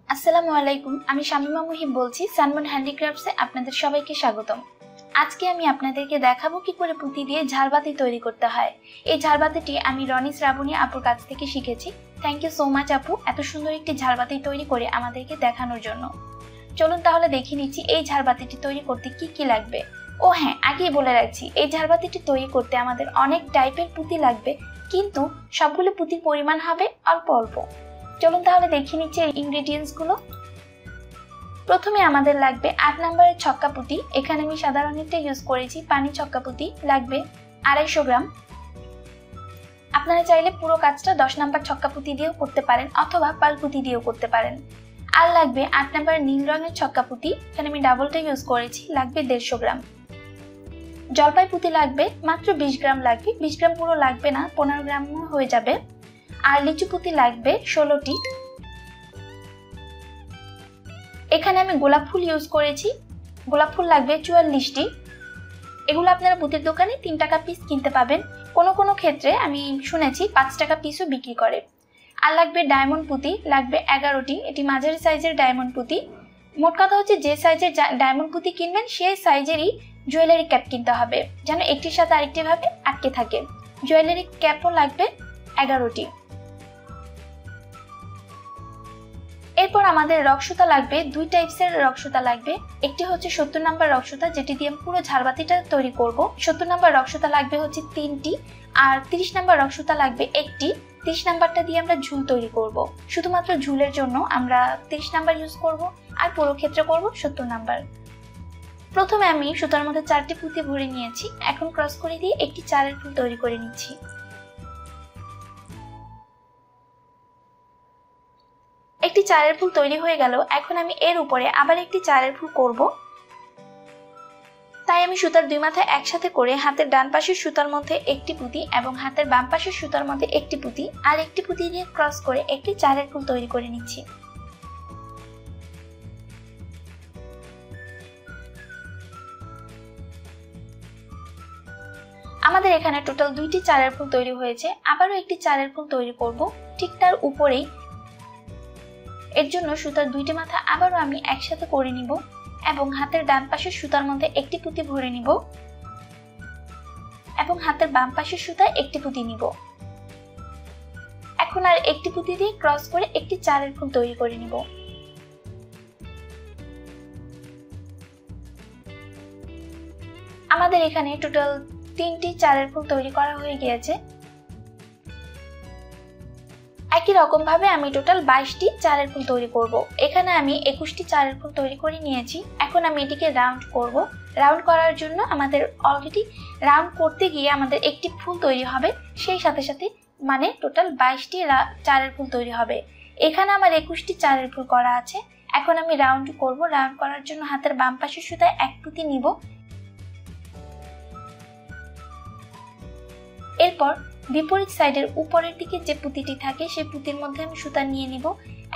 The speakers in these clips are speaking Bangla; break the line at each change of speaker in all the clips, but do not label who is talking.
আসসালামু আলাইকুম, আমি শামিমা মুহিব বলছি সানমুন হ্যান্ডিক্রাফটসে আপনাদের সবাইকে স্বাগতম। আজকে আমি আপনাদেরকে দেখাবো কি করে পুঁতি দিয়ে ঝাড়বাতি তৈরি করতে হয়। এই ঝাড়বাতিটি আমি রনি শ্রাবণী আপুর কাছ থেকে শিখেছি। থ্যাংক ইউ সো মাচ আপু, এত সুন্দর একটি ঝাড়বাতি তৈরি করে আমাদেরকে দেখানোর জন্য। চলুন তাহলে দেখে নিচ্ছি এই ঝাড়বাতিটি তৈরি করতে কি কি লাগবে। ও হ্যাঁ, আগেই বলে রাখছি, এই ঝাড়বাতিটি তৈরি করতে আমাদের অনেক টাইপের পুঁতি লাগবে, কিন্তু সবগুলো পুঁতির পরিমাণ হবে অল্প অল্প। চলুন তাহলে দেখে নিচ্ছি এই ইনগ্রেডিয়েন্টসগুলো। প্রথমে আমাদের লাগবে 8 নম্বরের ছক্কা পুঁতি। এখানে আমি সাধারণটা ইউজ করেছি। পানি ছক্কা পুঁতি লাগবে 250 গ্রাম। আপনারা চাইলে পুরো কাজটা 10 নম্বর ছক্কা পুঁতি দিয়েও করতে পারেন অথবা পাল পুঁতি দিয়েও করতে পারেন। আর লাগবে 8 নম্বর নীল রঙের ছক্কা পুঁতি। এখানে আমি ডাবলটা ইউজ করেছি, লাগবে 150 গ্রাম। জলপাই পুঁতি লাগবে মাত্র 20 গ্রাম লাগবে, 20 গ্রাম পুরো লাগবে না, 15 গ্রাম হয়ে যাবে। আর লিচু পুঁতি লাগবে 16টি। এখানে আমি গোলাপ ফুল ইউজ করেছি, গোলাপ ফুল লাগবে 44টি। এগুলো আপনারা পুঁতির দোকানে 3 টাকা পিস কিনতে পাবেন, কোনো কোনো ক্ষেত্রে আমি শুনেছি 5 টাকা পিসও বিক্রি করে। আর লাগবে ডায়মন্ড পুঁতি, লাগবে 11টি। এটি মাঝারি সাইজের ডায়মন্ড পুঁতি। মোট কথা হচ্ছে যে সাইজের ডায়মন্ড পুঁতি কিনবেন সেই সাইজেরই জুয়েলারি ক্যাপ কিনতে হবে, যেন একটির সাথে আরেকটি ভাবে আটকে থাকে। জুয়েলারি ক্যাপও লাগবে 11টি। এরপর আমাদের রক্সুতা লাগবে, 2 টাইপসের রক্সুতা লাগবে। একটি হচ্ছে 70 নম্বর রক্সুতা, যেটি দিয়ে পুরো ঝাড়বাতিটা তৈরি করব। 70 নম্বর রক্সুতা লাগবে হচ্ছে 3টি। আর 30 নম্বর রক্সুতা লাগবে 1টি। 30 নাম্বারটা দিয়ে আমরা ঝুল তৈরি করব। শুধুমাত্র ঝুলের জন্য আমরা 30 নাম্বার ইউজ করব, আর পুরো ক্ষেত্রে করব 70 নাম্বার। প্রথমে আমি সুতার মধ্যে 4টি পুঁতি ভরে নিয়েছি। এখন ক্রস করে দিয়ে একটি চারের ফুল তৈরি করে নিচ্ছি। একটি চারের ফুল তৈরি হয়ে গেল। এখন আমি এর উপরে আবার একটি চারের ফুল করব। তাই আমি সুতার দুই মাথায় একসাথে করে হাতের ডান পাশের সুতার মধ্যে একটি পুঁতি এবং হাতের বাম পাশের সুতার মধ্যে একটি পুঁতি আর একটি পুঁতি দিয়ে ক্রস করে একটি চারের ফুল তৈরি করে নিচ্ছি। আমাদের এখানে টোটাল 2টি চারের ফুল তৈরি হয়েছে। আবারও একটি চারের ফুল তৈরি করব ঠিক তার উপরেই। এর জন্য সুতার 2টি মাথা আবারও আমি একসাথে করে নিব এবং হাতের ডান পাশের সুতার মধ্যে একটি পুঁতি ভরে নিব এবং হাতের বাম পাশের সুতায় একটি পুঁতি নিব। এখন আর একটি পুঁতি দিয়ে ক্রস করে একটি চারের ফুল তৈরি করে নিব। আমাদের এখানে টোটাল 3টি চারের ফুল তৈরি করা হয়ে গিয়েছে। একই রকম ভাবে আমি টোটাল 22টি চারের ফুল তৈরি করব। এখানে আমি 21টি চারের ফুল তৈরি করে নিয়েছি। এখন আমি এটিকে রাউন্ড করব। রাউন্ড করার জন্য আমাদের অলরেডি রাউন্ড করতে গিয়ে আমাদের একটি ফুল তৈরি হবে, সেই সাথে সাথে মানে টোটাল 22টি চারের ফুল তৈরি হবে। এখানে আমার 21টি চারের ফুল করা আছে। এখন আমি রাউন্ড করব। রাউন্ড করার জন্য হাতের বাম পাশের সুতায় এক পুঁতি নিব। এরপর বিপরীত সাইডের উপরের দিকে যে পুঁতিটি থাকে সেই পুঁতির মধ্যে আমি সুতা নিয়ে নিব।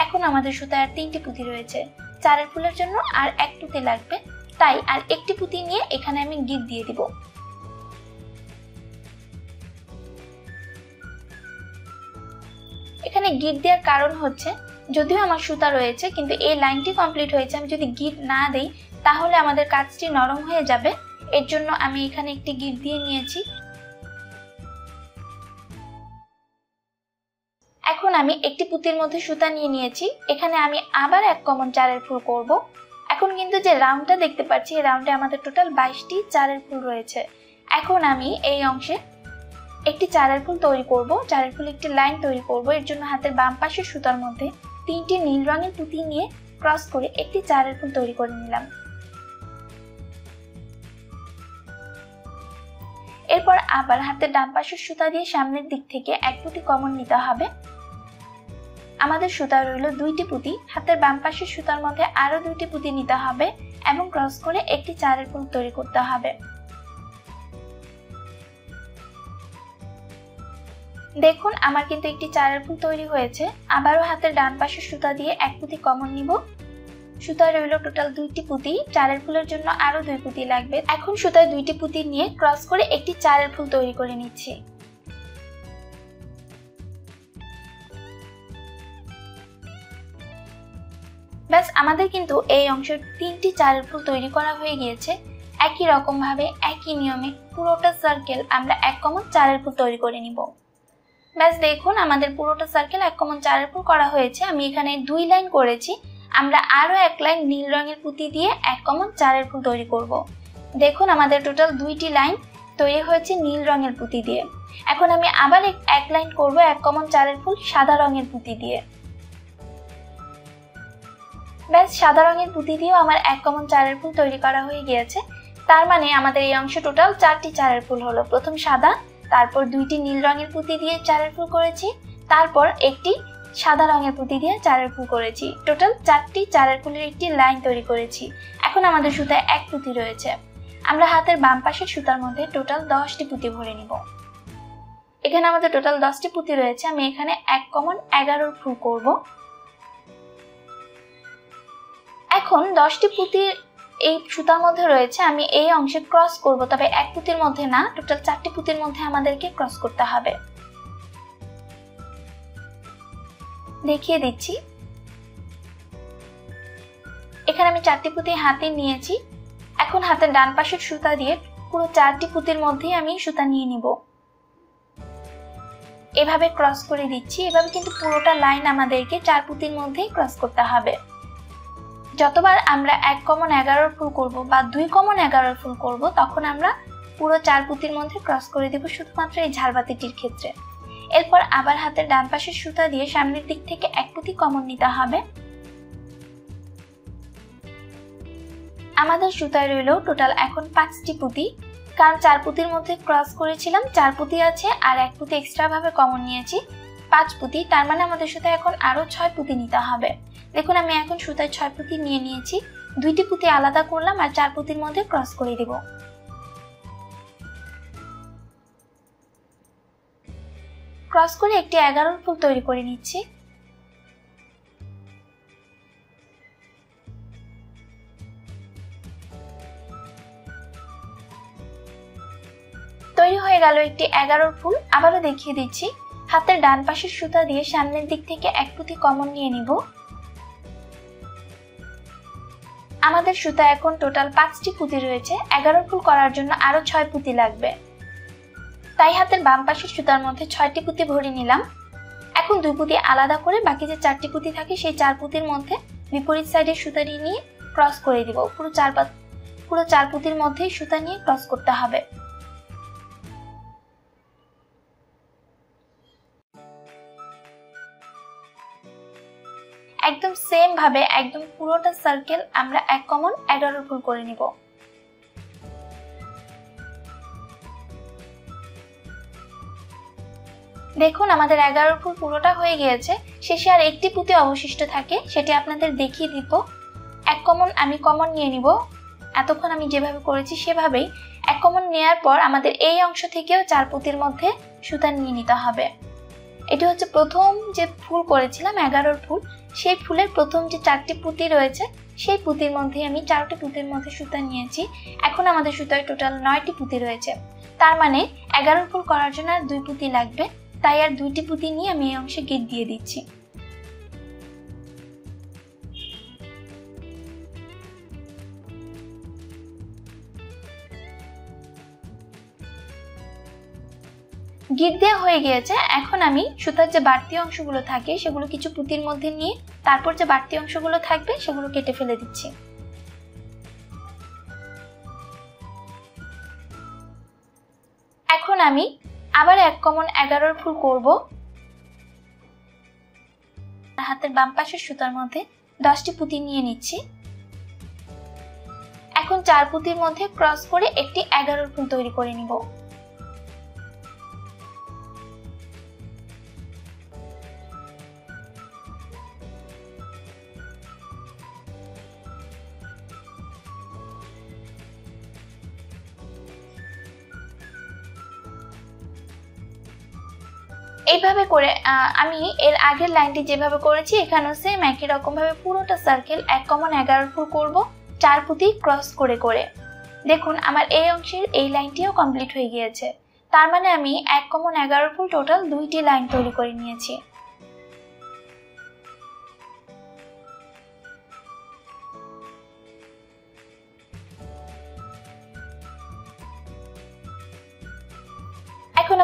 এখন আমাদের সুতায় আর 3টি পুঁতি রয়েছে। চারের ফুলের জন্য আর এক পুঁতি লাগবে, তাই আর একটি পুঁতি নিয়ে এখানে আমি গিট দিয়ে দিব। এখানে গিট দেওয়ার কারণ হচ্ছে, যদিও আমার সুতা রয়েছে কিন্তু এই লাইনটি কমপ্লিট হয়েছে, আমি যদি গিট না দেই তাহলে আমাদের কাজটি নরম হয়ে যাবে। এর জন্য আমি এখানে একটি গিট দিয়ে নিয়েছি। এখন আমি একটি পুঁতির মধ্যে সুতা নিয়ে নিয়েছি। এখানে আমি আবার এক কমন চারের ফুল করব। এখন কিন্তু যে রাউন্ডটা দেখতে পাচ্ছি, এই রাউন্ডে আমাদের টোটাল 22টি চারের ফুল রয়েছে। এখন আমি এই অংশে একটি চারের ফুল তৈরি করব। চারের ফুল একটি লাইন তৈরি করব। এর জন্য হাতের বাম পাশের সুতার মধ্যে 3টি নীল রঙের পুঁতি নিয়ে ক্রস করে একটি চারের ফুল তৈরি করে নিলাম। এরপর আবার হাতের ডান পাশের সুতা দিয়ে সামনের দিক থেকে এক পুঁতি কমন নিতে হবে। আমাদের সুতা রইল 2টি পুঁতি। হাতের বাম পাশের সুতার মধ্যে আরো 2টি পুঁতি নিতে হবে এবং ক্রস করে একটি চারের ফুল তৈরি করতে হবে। দেখুন আমার কিন্তু একটি চারের ফুল তৈরি হয়েছে। আবারও হাতের ডান পাশের সুতা দিয়ে এক পুঁতি কমন নিব। সুতায় রইল টোটাল 2টি পুঁতি। চারের ফুলের জন্য আরো 2 পুঁতি লাগবে। এখন সুতায় 2টি পুঁতি নিয়ে ক্রস করে একটি চারের ফুল তৈরি করে নিচ্ছি। ব্যাস আমাদের কিন্তু এই অংশের 3টি চারের ফুল তৈরি করা হয়ে গিয়েছে। একই রকম ভাবে একই নিয়মে পুরোটা সার্কেল আমরা 1 কমন চারের ফুল তৈরি করে নিব। ব্যাস দেখুন আমাদের পুরোটা সার্কেল 1 কমন চারের ফুল করা হয়েছে। আমি এখানে 2 লাইন করেছি, আমরা আরো 1 লাইন নীল রঙের পুঁতি দিয়ে 1 কমন চারের ফুল তৈরি করব। দেখুন আমাদের টোটাল 2টি লাইন তৈরি হয়েছে নীল রঙের পুঁতি দিয়ে। এখন আমি আবার 1 লাইন করব 1 কমন চারের ফুল সাদা রঙের পুঁতি দিয়ে। ব্যাস সাদা রঙের পুঁতি দিয়েও আমার 1 কমন চারের ফুল তৈরি করা হয়ে গিয়েছে। তার মানে আমাদের এই অংশে টোটাল 4টি চারের ফুল হলো। প্রথম সাদা, তারপর 2টি নীল রঙের পুঁতি দিয়ে চারের ফুল করেছি, তারপর একটি সাদা রঙের পুঁতি দিয়ে চারের ফুল করেছি। টোটাল 4টি চারের ফুলের একটি লাইন তৈরি করেছি। এখন আমাদের সুতায় 1 পুঁতি রয়েছে। আমরা হাতের বাম পাশের সুতার মধ্যে টোটাল 10টি পুঁতি ভরে নিব। এখানে আমাদের টোটাল 10টি পুঁতি রয়েছে। আমি এখানে 1 কমন 11 ফুল করব। এখন 10টি পুঁতি এই সুতার মধ্যে রয়েছে, আমি এই অংশে ক্রস করব, তবে 1 পুঁতির মধ্যে না, টোটাল 4টি পুঁতির মধ্যে আমাদেরকে ক্রস করতে হবে। দেখিয়ে দিচ্ছি। এখানে আমি 4টি পুঁতি হাতে নিয়েছি। এখন হাতের ডান পাশের সুতা দিয়ে পুরো 4টি পুঁতির মধ্যেই আমি সুতা নিয়ে নিব। এভাবে ক্রস করে দিচ্ছি। এভাবে কিন্তু পুরোটা লাইন আমাদেরকে 4 পুঁতির মধ্যেই ক্রস করতে হবে। যতবার আমরা 1 কমন 11 ফুল করব বা 2 কমন 11 ফুল করব, তখন আমরা পুরো 4 পুঁতির মধ্যে ক্রস করে দেব, শুধুমাত্র এই ঝাড়বাতিটির ক্ষেত্রে। এরপর আবার হাতের ডান পাশের সুতা দিয়ে সামনের দিক থেকে 1 পুঁতি কমন নিতে হবে। আমাদের সুতায় রইল টোটাল এখন 5টি পুঁতি, কারণ 4 পুঁতির মধ্যে ক্রস করেছিলাম, 4 পুঁতি আছে আর 1 পুঁতি এক্সট্রা ভাবে কমন নিয়েছি, 5 পুঁতি। তার মানে আমাদের সুতায় এখন আরো 6 পুঁতি নিতে হবে। দেখুন আমি এখন সুতায় 6 পুঁতি নিয়ে নিয়েছি। 2টি পুঁতি আলাদা করলাম আর 4 পুঁতির মধ্যে ক্রস করে দেব। ক্রস করে একটি 11 ফুল তৈরি করে নিচ্ছি। তৈরি হয়ে গেল একটি 11 ফুল। আবারও দেখিয়ে দিচ্ছি। হাতের ডান পাশের সুতা দিয়ে সামনের দিক থেকে 1 পুঁতি কমন নিয়ে নিব। আমাদের সুতা এখন টোটাল 5টি পুঁতি রয়েছে। 11 ফুল করার জন্য আরো 6 পুঁতি লাগবে, তাই হাতের বাম পাশের সুতার মধ্যে 6টি পুঁতি ভরে নিলাম। এখন 2 পুঁতি আলাদা করে বাকি যে 4টি পুঁতি থাকে সেই 4 পুঁতির মধ্যে বিপরীত সাইডের সুতা নিয়ে ক্রস করে দিব। পুরো 4 পুঁতির মধ্যেই সুতা নিয়ে ক্রস করতে হবে। একদম সেম ভাবে একদম পুরোটা সার্কেল আমরা 1 কমন 11 ফুল করে নিব। দেখুন আমাদের 11 ফুল পুরোটা হয়ে গিয়েছে। শেষে আর একটি পুঁতি অবশিষ্ট থাকে, সেটি আপনাদের দেখিয়ে দিব। 1 কমন আমি কমন নিয়ে নিব। এতক্ষণ আমি যেভাবে করেছি সেভাবেই 1 কমন নেওয়ার পর আমাদের এই অংশ থেকেও 4 পুঁতির মধ্যে সুতা নিয়ে নিতে হবে। এটি হচ্ছে প্রথম যে ফুল করেছিলাম 11 ফুল, সেই ফুলের প্রথম যে 4টি পুঁতি রয়েছে সেই পুঁতির মধ্যে আমি 4টি পুঁতির মধ্যে সুতা নিয়েছি। এখন আমাদের সুতায় টোটাল 9টি পুঁতি রয়েছে। তার মানে 11 ফুল করার জন্য আর 2 পুঁতি লাগবে, তাই আর 2টি পুঁতি নিয়ে আমি এই অংশে গিট দিয়ে দিচ্ছি। গিট দেওয়া হয়ে গিয়েছে। এখন আমি সুতার যে বাড়তি অংশগুলো থাকে সেগুলো কিছু পুঁতির মধ্যে নিয়ে তারপর যে বাড়তি অংশগুলো থাকবে সেগুলো কেটে ফেলে দিচ্ছি। এখন আমি আবার 1 কমন 11 ফুল করব। হাতের বাম পাশের সুতার মধ্যে 10টি পুঁতি নিয়ে নিচ্ছি। এখন 4 পুঁতির মধ্যে ক্রস করে একটি 11 ফুল তৈরি করে নিব। এইভাবে করে আমি এর আগের লাইনটি যেভাবে করেছি এখানেও সেম একই রকম ভাবে পুরোটা সার্কেল 1 কমন 11 ফুল করব, 4 পুঁতি ক্রস করে করে। দেখুন আমার এই অংশের এই লাইনটিও কমপ্লিট হয়ে গিয়েছে। তার মানে আমি 1 কমন 11 ফুল টোটাল 2টি লাইন তৈরি করে নিয়েছি।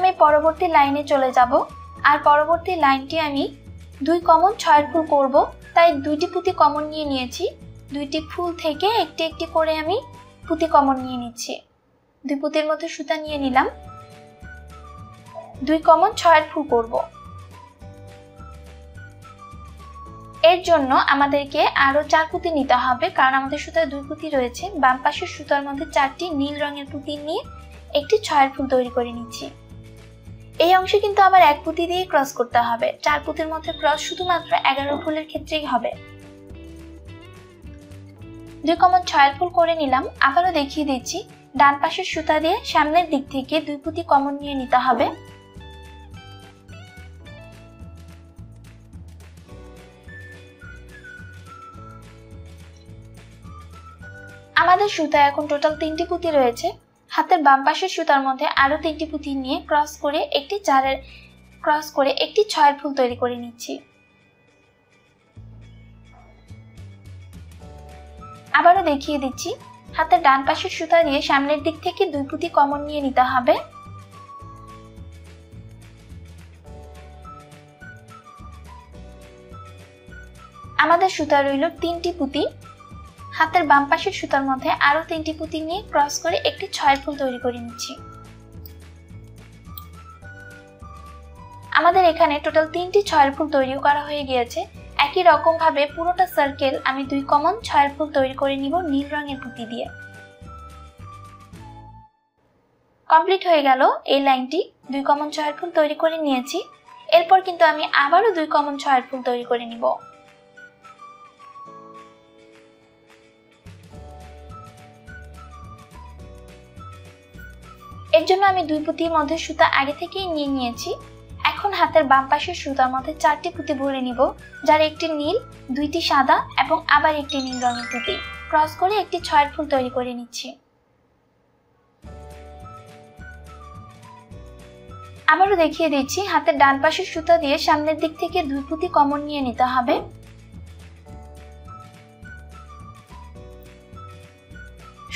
আমি পরবর্তী লাইনে চলে যাব। আর পরবর্তী লাইনটি আমি 2 কমন 6 ফুল করব, তাই 2টি পুঁতি কমন নিয়ে নিয়েছি। 2টি ফুল থেকে একটি একটি করে আমি পুঁতি কমন নিয়ে নিচ্ছি। 2 পুঁতির মধ্যে সুতা নিয়ে নিলাম। 2 কমন 6 ফুল করব। এর জন্য আমাদেরকে আরো 4 পুঁতি নিতে হবে, কারণ আমাদের সুতায় 2 পুঁতি রয়েছে। বাম পাশের সুতার মধ্যে 4টি নীল রঙের পুঁতি নিয়ে একটি 6 ফুল তৈরি করে নিচ্ছি। এই অংশে কিন্তু আবার 1 পুঁতি দিয়ে ক্রস করতে হবে। 4 পুঁতির মধ্যে ক্রস শুধুমাত্র 11 ফুলের ক্ষেত্রেই হবে। 2 কমন 6 ফুল করে নিলাম। আবারও দেখিয়ে দিচ্ছি, ডান পাশের সুতা দিয়ে সামনের দিক থেকে 2 পুঁতি কমন নিয়ে নিতে হবে। আমাদের সুতায় এখন টোটাল 3টি পুঁতি রয়েছে। হাতের বাম পাশের সুতার মধ্যে আরো 3টি পুঁতি নিয়ে ক্রস করে একটি 6 ফুল তৈরি করে নিচ্ছি। আবারও দেখিয়ে দিচ্ছি, হাতের ডান পাশের সুতা দিয়ে সামনের দিক থেকে 2 পুঁতি কমন নিয়ে নিতে হবে। আমাদের সুতা রইল 3টি পুঁতি। হাতের বাম পাশের সুতার মধ্যে আরো 3টি পুঁতি নিয়ে ক্রস করে একটি 6 ফুল তৈরি করে নিচ্ছি। আমাদের এখানে টোটাল 3টি 6 ফুল তৈরি করা হয়ে গিয়েছে। একই রকম ভাবে পুরোটা সার্কেল আমি 2 কমন 6 ফুল তৈরি করে নিব নীল রঙের পুঁতি দিয়ে। কমপ্লিট হয়ে গেল এই লাইনটি। 2 কমন 6 ফুল তৈরি করে নিয়েছি। এরপর কিন্তু আমি আবারও 2 কমন 6 ফুল তৈরি করে নিব। এর জন্য আমি 2 পুঁতির মধ্যে সুতা আগে থেকেই নিয়ে নিয়েছি। এখন হাতের বাম পাশের সুতার মধ্যে 4টি পুঁতি ভরে নিব, যার একটি নীল, 2টি সাদা এবং আবার একটি নীল রঙের পুঁতি ক্রস করে একটি 6 ফুল তৈরি করে নিচ্ছি। আবারও দেখিয়ে দিচ্ছি, হাতের ডান পাশের সুতা দিয়ে সামনের দিক থেকে 2 পুঁতি কমন নিয়ে নিতে হবে।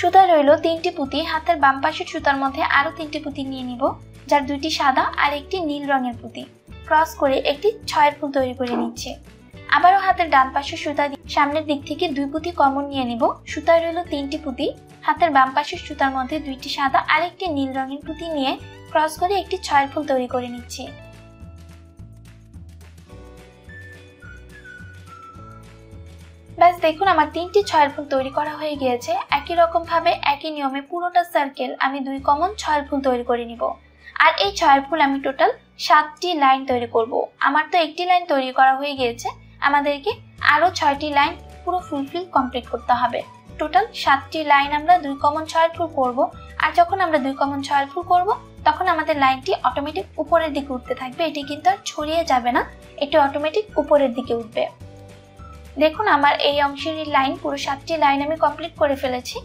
সুতা রইল 3টি পুঁতি। হাতের বাম পাশের সুতার মধ্যে আরো 3টি পুঁতি নিয়ে নিব, যার 2টি সাদা আর একটি নীল রঙের পুঁতি ক্রস করে একটি 6 ফুল তৈরি করে নিচ্ছে। আবারও হাতের ডান পাশের সুতা দিয়ে সামনের দিক থেকে 2 পুঁতি কমন নিয়ে নিব। সুতায় রইল 3টি পুঁতি। হাতের বাম পাশের সুতার মধ্যে 2টি সাদা আর একটি নীল রঙের পুঁতি নিয়ে ক্রস করে একটি 6 ফুল তৈরি করে নিচ্ছি। ব্যাস দেখুন, আমার 3টি 6 ফুল তৈরি করা হয়ে গিয়েছে। একই রকম ভাবে একই নিয়মে পুরোটা সার্কেল আমি 2 কমন 6 ফুল তৈরি করে নিব। আর এই 6 ফুল আমি টোটাল 7টি লাইন তৈরি করব। আমার তো একটি লাইন তৈরি করা হয়ে গিয়েছে, আমাদেরকে আরো 6টি লাইন পুরো ফুলফিল কমপ্লিট করতে হবে। টোটাল 7টি লাইন আমরা 2 কমন 6 ফুল করব। আর যখন আমরা 2 কমন 6 ফুল করব, তখন আমাদের লাইনটি অটোমেটিক উপরের দিকে উঠতে থাকবে। এটি কিন্তু আর ছড়িয়ে যাবে না, এটি অটোমেটিক উপরের দিকে উঠবে। দেখুন, আমার এই অংশের লাইন পুরো 7টি লাইন আমি কমপ্লিট করে ফেলেছি।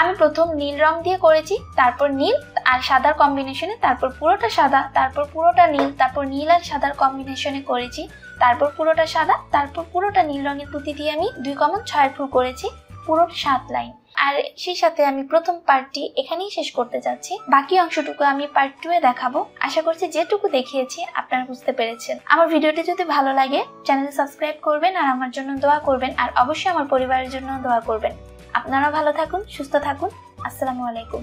আমি প্রথম নীল রং দিয়ে করেছি, তারপর নীল আর সাদার কম্বিনেশনে, তারপর পুরোটা সাদা, তারপর পুরোটা নীল, তারপর নীল আর সাদার কম্বিনেশনে করেছি, তারপর পুরোটা সাদা, তারপর পুরোটা নীল রঙের পুঁতি দিয়ে আমি 2 কমন 6 ফুল করেছি, পুরো 7 লাইন। আর সেই সাথে আমি প্রথম পার্টটি এখানেই শেষ করতে যাচ্ছি। বাকি অংশটুকু আমি পার্ট 2 এ দেখাবো। আশা করছি যেটুকু দেখিয়েছি আপনারা বুঝতে পেরেছেন। আমার ভিডিওটি যদি ভালো লাগে চ্যানেল সাবস্ক্রাইব করবেন আর আমার জন্য দোয়া করবেন, আর অবশ্যই আমার পরিবারের জন্য দোয়া করবেন। আপনারা ভালো থাকুন, সুস্থ থাকুন। আসসালামু আলাইকুম।